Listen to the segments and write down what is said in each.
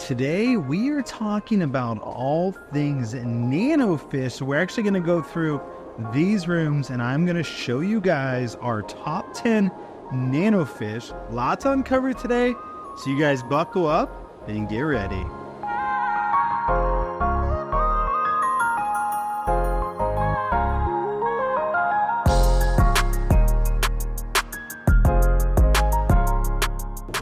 Today we are talking about all things nano fish. So we're actually going to go through these rooms and I'm going to show you guys our top 10 nano fish. Lots to uncover today, so you guys buckle up and get ready.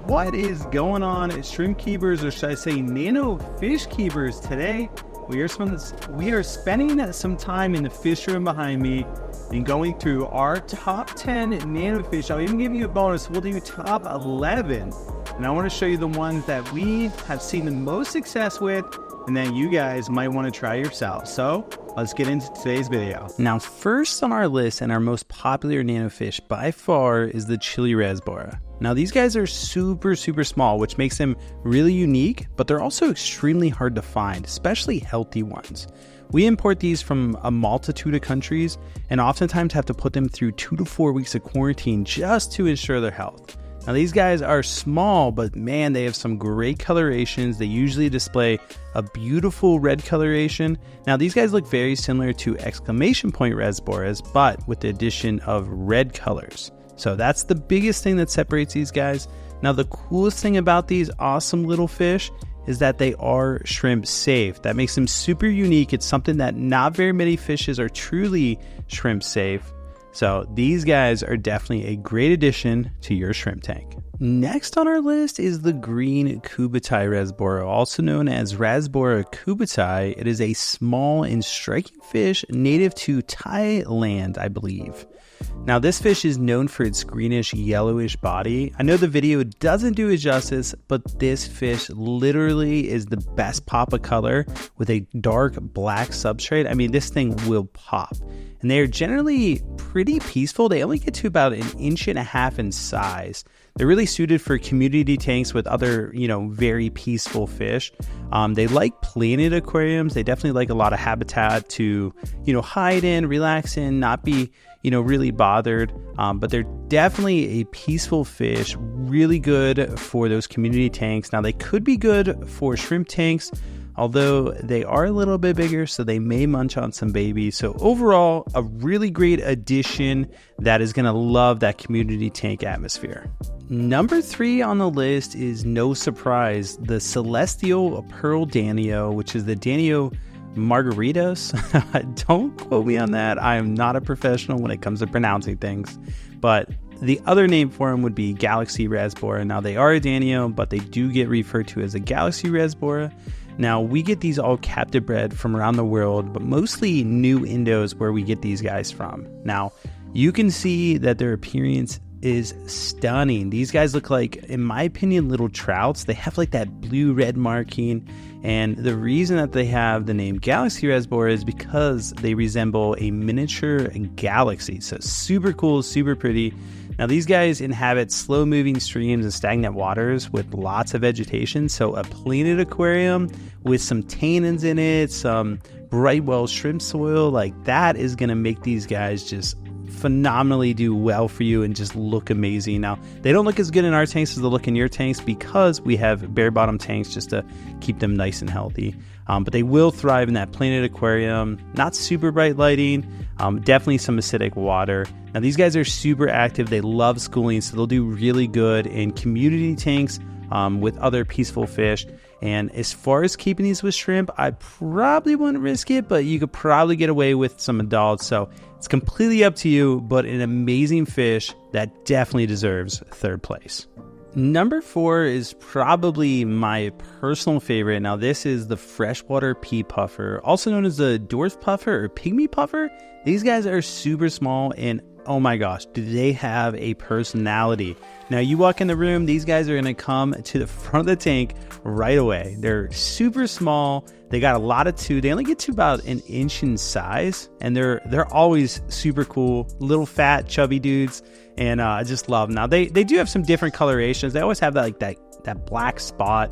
What is going on, shrimp keepers, or should I say nano fish keepers? Today we are spending some time in the fish room behind me and going through our top 10 nano fish. I'll even give you a bonus. We'll do top 11, and I want to show you the ones that we have seen the most success with and that you guys might want to try yourself. So let's get into today's video. Now, first on our list and our most popular nano fish by far is the chili Rasbora. Now, these guys are super small, which makes them really unique, but they're also extremely hard to find, especially healthy ones. We import these from a multitude of countries and oftentimes have to put them through 2 to 4 weeks of quarantine just to ensure their health. Now, these guys are small, but man, they have some great colorations. They usually display a beautiful red coloration. Now, these guys look very similar to exclamation point Rasboras, but with the addition of red colors. So that's the biggest thing that separates these guys. Now, the coolest thing about these awesome little fish is that they are shrimp safe. That makes them super unique. It's something that not very many fishes are truly shrimp safe. So these guys are definitely a great addition to your shrimp tank. Next on our list is the green Kubotai Rasbora, also known as Rasbora kubotai. It is a small and striking fish native to Thailand, I believe. Now, this fish is known for its greenish yellowish body. I know the video doesn't do it justice, but this fish literally is the best pop of color with a dark black substrate. I mean, this thing will pop. And they are generally pretty peaceful. They only get to about 1.5 inches in size. They're really suited for community tanks with other, very peaceful fish. They like planted aquariums. They definitely like a lot of habitat to, hide in, relax in, not be, really bothered. But they're definitely a peaceful fish, really good for those community tanks. Now, they could be good for shrimp tanks, although they are a little bit bigger, so they may munch on some babies. So overall, a really great addition that is going to love that community tank atmosphere. Number 3 on the list is, no surprise, the Celestial Pearl Danio, which is the Danio margaritas. Don't quote me on that. I am not a professional when it comes to pronouncing things, but the other name for them would be Galaxy Rasbora. Now, they are a Danio, but they do get referred to as a Galaxy Rasbora. Now, we get these all captive bred from around the world, but mostly new Indos where we get these guys from. Now, you can see that their appearance is stunning. These guys look like, in my opinion, little trouts. They have like that blue-red marking, and the reason that they have the name Galaxy Rasbora is because they resemble a miniature galaxy. So super cool, super pretty. Now, these guys inhabit slow-moving streams and stagnant waters with lots of vegetation. So a planted aquarium with some tannins in it, some Brightwell shrimp soil, like that is going to make these guys just phenomenally do well for you and just look amazing. Now, they don't look as good in our tanks as they look in your tanks because we have bare bottom tanks just to keep them nice and healthy. But they will thrive in that planted aquarium. Not super bright lighting, definitely some acidic water. Now, these guys are super active. They love schooling, so they'll do really good in community tanks with other peaceful fish. And as far as keeping these with shrimp, I probably wouldn't risk it, but you could probably get away with some adults. So it's completely up to you, but an amazing fish that definitely deserves 3rd place. Number 4 is probably my personal favorite. Now, this is the Freshwater Pea Puffer, also known as the Dwarf Puffer or Pygmy Puffer. These guys are super small, and oh my gosh, do they have a personality. Now, you walk in the room, these guys are going to come to the front of the tank right away. They're super small. They got a lot of tube. They only get to about 1 inch in size, and they're always super cool, little fat, chubby dudes, and I just love them. Now, they do have some different colorations. They always have that that black spot.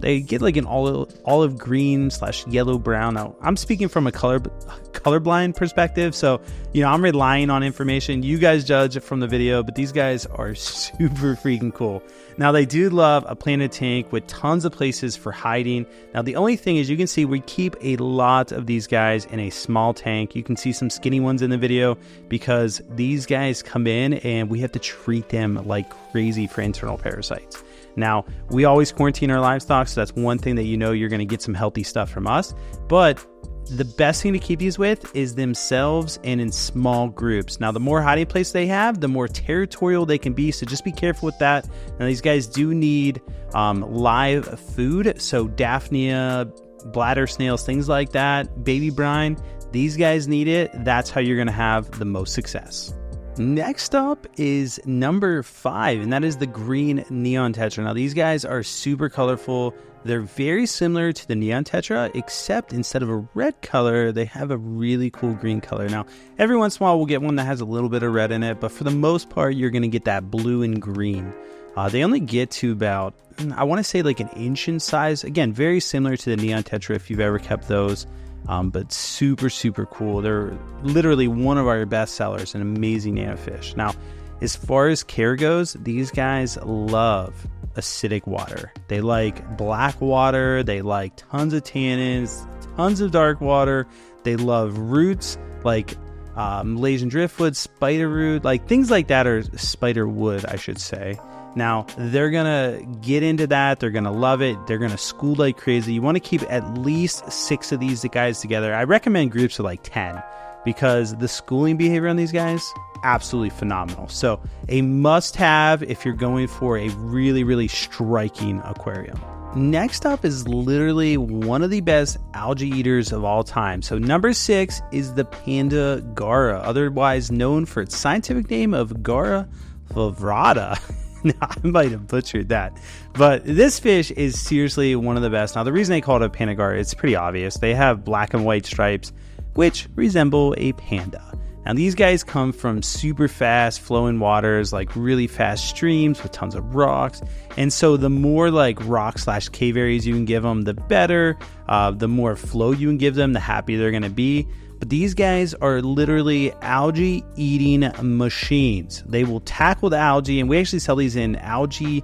They get like an olive green / yellow brown. Now, I'm speaking from a colorblind perspective, so I'm relying on information. You guys judge it from the video, but these guys are super freaking cool. Now, they do love a planted tank with tons of places for hiding. Now, the only thing is, you can see we keep a lot of these guys in a small tank. You can see some skinny ones in the video because these guys come in and we have to treat them like crazy for internal parasites. Now, we always quarantine our livestock, so that's one thing that you're going to get some healthy stuff from us. But the best thing to keep these with is themselves and in small groups. Now, the more hiding place they have, the more territorial they can be, so just be careful with that. Now, these guys do need live food, so Daphnia, bladder snails, things like that, baby brine, these guys need it. That's how you're going to have the most success. Next up is number 5, and that is the green neon tetra. Now, these guys are super colorful. They're very similar to the neon tetra, except instead of a red color, they have a really cool green color. Now, every once in a while, we'll get one that has a little bit of red in it, but for the most part, you're going to get that blue and green. They only get to about, I want to say like an inch in size. Again, very similar to the neon tetra if you've ever kept those. But super, super cool. They're literally one of our best sellers, an amazing nano fish. Now, as far as care goes, these guys love acidic water. They like black water. They like tons of tannins, tons of dark water. They love roots like Malaysian driftwood, spider root, like things like that, or spider wood, I should say. Now, they're going to get into that. They're going to love it. They're going to school like crazy. You want to keep at least 6 of these guys together. I recommend groups of like 10 because the schooling behavior on these guys, absolutely phenomenal. So a must-have if you're going for a really, really striking aquarium. Next up is literally one of the best algae eaters of all time. So number 6 is the Panda Garra, otherwise known for its scientific name of Garra flavrata. Now, I might have butchered that, but this fish is seriously one of the best. Now, the reason they call it a Panda Garra, it's pretty obvious. They have black and white stripes, which resemble a panda. Now, these guys come from super fast flowing waters, like really fast streams with tons of rocks. And so the more like rock / cave areas you can give them, the better. The more flow you can give them, the happier they're going to be. But these guys are literally algae eating machines. They will tackle the algae, and we actually sell these in algae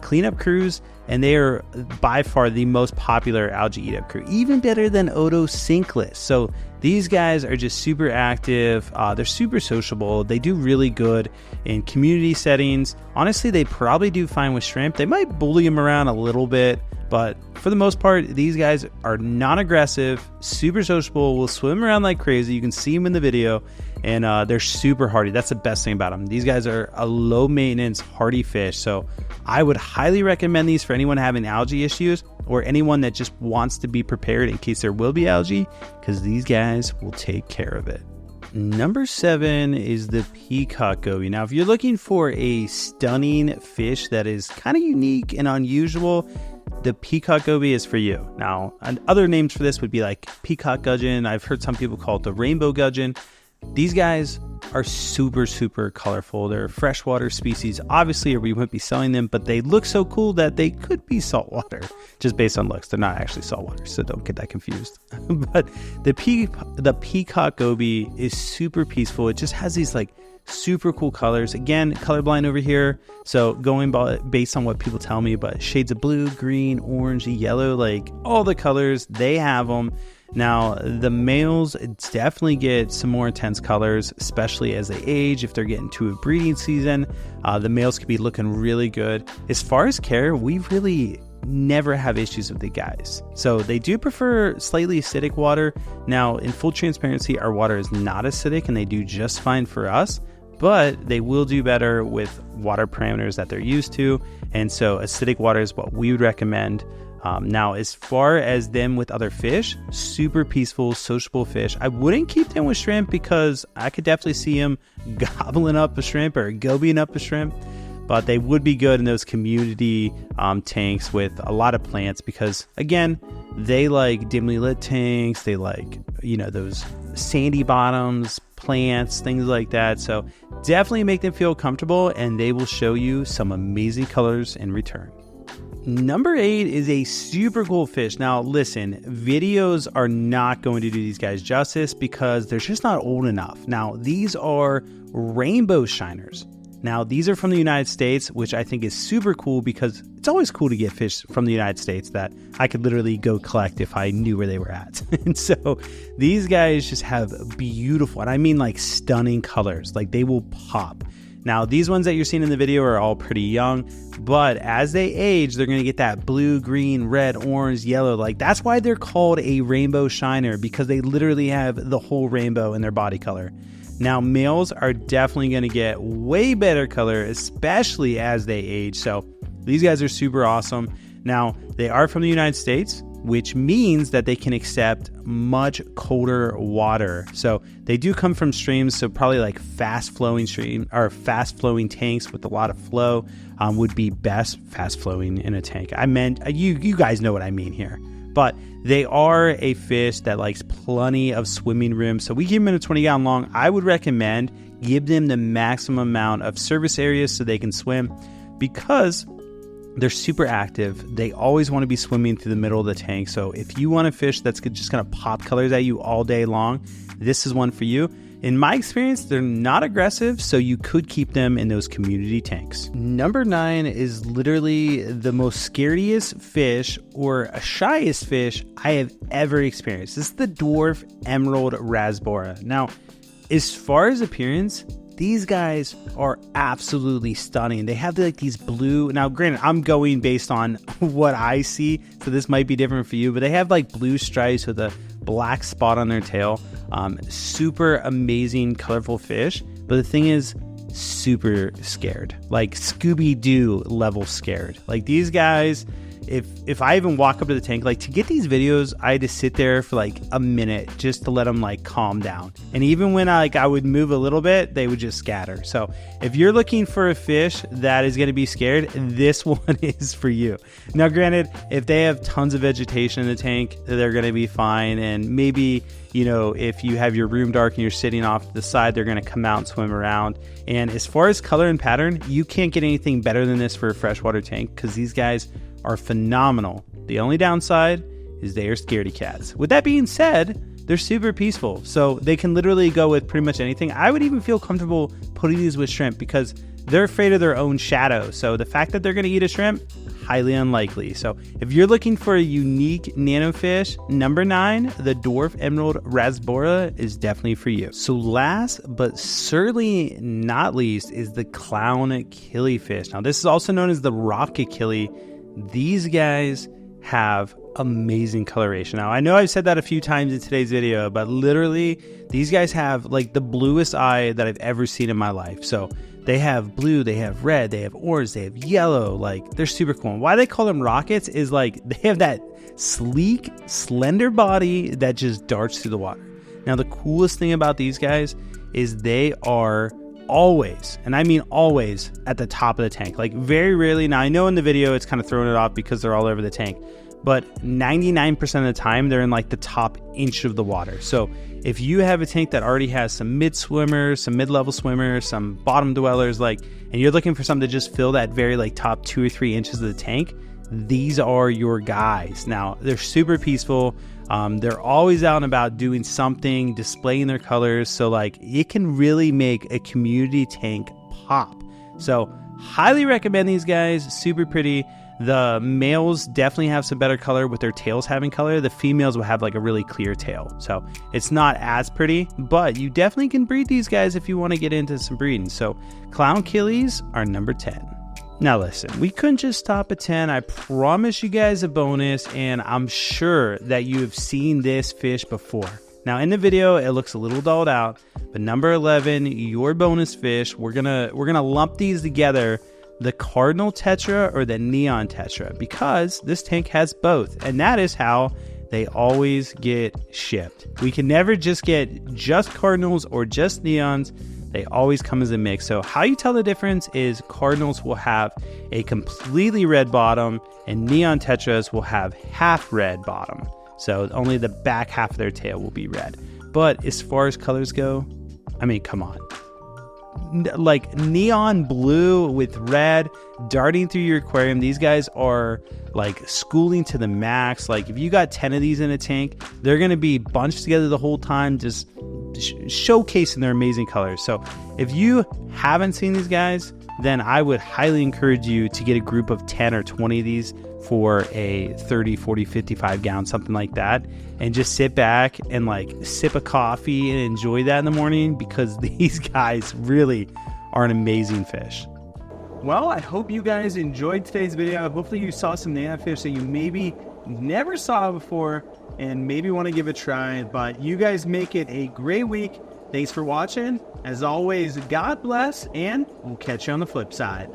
cleanup crews, and they are by far the most popular algae eat-up crew, even better than Otocinclus. So these guys are just super active. They're super sociable. They do really good in community settings. Honestly, they probably do fine with shrimp. They might bully them around a little bit, but for the most part, these guys are non-aggressive, super sociable, will swim around like crazy. You can see them in the video, and they're super hardy. That's the best thing about them. These guys are a low-maintenance, hardy fish, so I would highly recommend these for anyone having algae issues or anyone that just wants to be prepared in case there will be algae, because these guys will take care of it. Number 7 is the Peacock Goby. Now, if you're looking for a stunning fish that is kind of unique and unusual, the Peacock Goby is for you. Now, other names for this would be like peacock gudgeon. I've heard some people call it the rainbow gudgeon. These guys are super, super colorful. They're a freshwater species, obviously, or we wouldn't be selling them, but they look so cool that they could be saltwater, just based on looks. They're not actually saltwater, so don't get that confused. But the Peacock Goby is super peaceful. It just has these like super cool colors. Again, colorblind over here, so going based on what people tell me, but shades of blue, green, orange, yellow, like all the colors, they have them. Now, the males definitely get some more intense colors, especially as they age. If they're getting to a breeding season, the males could be looking really good. As far as care, we really never have issues with the guys. So they do prefer slightly acidic water. Now, in full transparency, our water is not acidic and they do just fine for us, but they will do better with water parameters that they're used to. And so acidic water is what we would recommend. Now, as far as them with other fish, super peaceful, sociable fish. I wouldn't keep them with shrimp because I could definitely see them gobbling up a shrimp or gobying up a shrimp. But they would be good in those community tanks with a lot of plants because, again, they like dimly lit tanks. They like, those sandy bottoms, plants, things like that. So definitely make them feel comfortable and they will show you some amazing colors in return. Number 8 is a super cool fish. Now listen, videos are not going to do these guys justice because they're just not old enough. Now these are rainbow shiners. Now these are from the United States, which I think is super cool because it's always cool to get fish from the United States that I could literally go collect if I knew where they were at. And so these guys just have beautiful, and I mean like stunning colors, like they will pop. Now, these ones that you're seeing in the video are all pretty young, but as they age, they're going to get that blue, green, red, orange, yellow. Like that's why they're called a rainbow shiner, because they literally have the whole rainbow in their body color. Now, males are definitely going to get way better color, especially as they age. So these guys are super awesome. Now, they are from the United States, which means that they can accept much colder water. So they do come from streams, so probably like fast flowing tanks with a lot of flow would be best. Fast flowing in a tank, I meant you guys know what I mean here. But they are a fish that likes plenty of swimming room. So we keep them in a 20-gallon long. I would recommend give them the maximum amount of surface areas so they can swim, because they're super active. They always want to be swimming through the middle of the tank. So if you want a fish that's just going to pop colors at you all day long, this is one for you. In my experience, they're not aggressive, so you could keep them in those community tanks. Number 9 is literally the most scariest fish or shyest fish I have ever experienced. This is the Dwarf Emerald Rasbora. Now, as far as appearance, these guys are absolutely stunning. They have like these blue, now granted, I'm going based on what I see, so this might be different for you, but they have like blue stripes with a black spot on their tail. Super amazing, colorful fish. But the thing is, super scared, like Scooby-Doo level scared. Like these guys, if I even walk up to the tank, like to get these videos, I had to sit there for like a minute just to let them like calm down. And even when I would move a little bit, they would just scatter. So if you're looking for a fish that is going to be scared, this one is for you. Now, granted, if they have tons of vegetation in the tank, they're going to be fine. And maybe, you know, if you have your room dark and you're sitting off to the side, they're going to come out and swim around. And as far as color and pattern, you can't get anything better than this for a freshwater tank, because these guys are phenomenal. The only downside is they are scaredy cats. With that being said, they're super peaceful, so they can literally go with pretty much anything. I would even feel comfortable putting these with shrimp because they're afraid of their own shadow. So the fact that they're going to eat a shrimp, highly unlikely. So if you're looking for a unique nano fish, number 9, the Dwarf Emerald Rasbora is definitely for you. So last but certainly not least is the clown killifish. Now this is also known as the rocket killie. These guys have amazing coloration. Now, I know I've said that a few times in today's video, but literally these guys have like the bluest eye that I've ever seen in my life. So they have blue, they have red, they have orange, they have yellow. Like they're super cool. And why they call them rockets is like they have that sleek, slender body that just darts through the water. Now, the coolest thing about these guys is they are always, and I mean always, at the top of the tank. Like very rarely, now I know in the video it's kind of throwing it off because they're all over the tank, but 99% of the time they're in like the top inch of the water. So if you have a tank that already has some mid swimmers, some mid-level swimmers, some bottom dwellers, like, and you're looking for something to just fill that very like top 2 or 3 inches of the tank, these are your guys. Now they're super peaceful. They're always out and about doing something, displaying their colors. So like it can really make a community tank pop. So highly recommend these guys. Super pretty. The males definitely have some better color with their tails having color. The females will have like a really clear tail. So it's not as pretty, but you definitely can breed these guys if you want to get into some breeding. So clown killies are number 10. Now listen, we couldn't just stop at 10. I promise you guys a bonus, and I'm sure that you have seen this fish before. Now in the video, it looks a little dulled out, but number 11, your bonus fish, we're gonna lump these together, the Cardinal Tetra or the Neon Tetra, because this tank has both, and that is how they always get shipped. We can never just get just Cardinals or just Neons. They always come as a mix. So how you tell the difference is Cardinals will have a completely red bottom and Neon Tetras will have half red bottom. So only the back half of their tail will be red. But as far as colors go, I mean, come on. like neon blue with red darting through your aquarium. These guys are like schooling to the max. Like if you got 10 of these in a tank, they're going to be bunched together the whole time, just showcasing their amazing colors. So if you haven't seen these guys, then I would highly encourage you to get a group of 10 or 20 of these for a 30, 40, 55 gallon, something like that, and just sit back and like sip a coffee and enjoy that in the morning, because these guys really are an amazing fish. Well, I hope you guys enjoyed today's video. Hopefully you saw some nano fish that you maybe never saw before and maybe want to give a try. But you guys make it a great week. Thanks for watching. As always, God bless, and we'll catch you on the flip side.